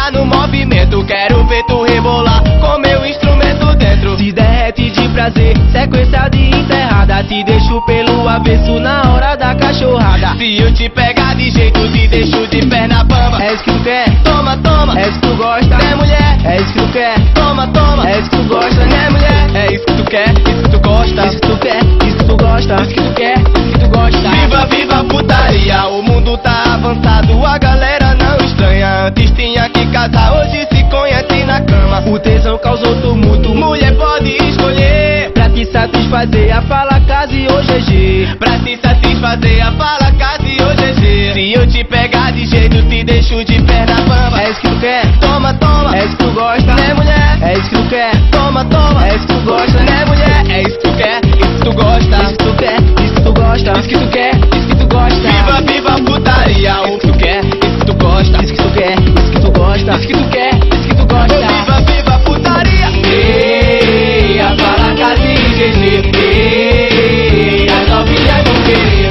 delirar no movimento. Quero ver tu rebolar com meu instrumento dentro. Se derrete de prazer, sequência de enterrada. Te deixo pelo avesso na hora da cachorrada. Se eu te pegar de jeito, te deixo de perna bamba. É isso que tu quer? Toma, toma, É isso que tu gosta? né mulher? É isso que tu quer? Toma, toma, É isso que tu gosta? né mulher? É isso que tu quer, isso que tu gosta. Isso que tu quer? Isso que tu gosta? Isso que tu quer, isso que tu gosta. Viva, viva putaria, o mundo tá avançado, a galera não estranha. Antes tinha que casar, hoje se conhece na cama. O tesão causou tumulto, Mulher pode escolher, pra te satisfazer a fala casa e o GG. pra se satisfazer a fala casa e o GG. Se eu te pegar de jeito, te deixo de perna bamba. É isso que tu quer? Toma, toma, É isso que tu gosta? né mulher? É isso que tu quer? Toma, toma, É isso que tu gosta? né mulher? É isso que tu quer, isso que tu gosta. Isso que tu quer? Isso que tu gosta? Isso que tu quer, isso que tu gosta. Viva, viva putaria, o que tu quer, isso que tu gosta. Isso que tu quer? Isso que tu gosta? Isso que tu quer, isso que tu gosta. Viva, viva putaria. Ei, a fala casa e o GG. Ei, as novinhas vão querer.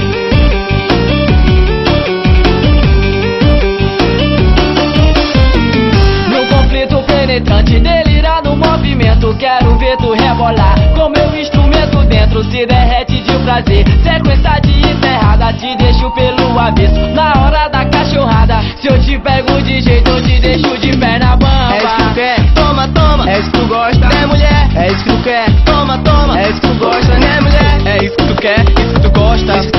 No conflito penetrante, delirar no movimento. Quero ver tu rebolar com meu instrumento dentro. Se derrete de prazer, sequência de enterrada. Te deixo pelo avesso na hora da cachorrada. Se eu te pego de jeito, eu te deixo de perna bamba. É isso que tu quer? Toma, toma, É isso que tu gosta? né mulher? É isso que tu quer? Toma, toma, É isso que tu gosta? né mulher? É isso que tu quer, isso que tu gosta. Isso que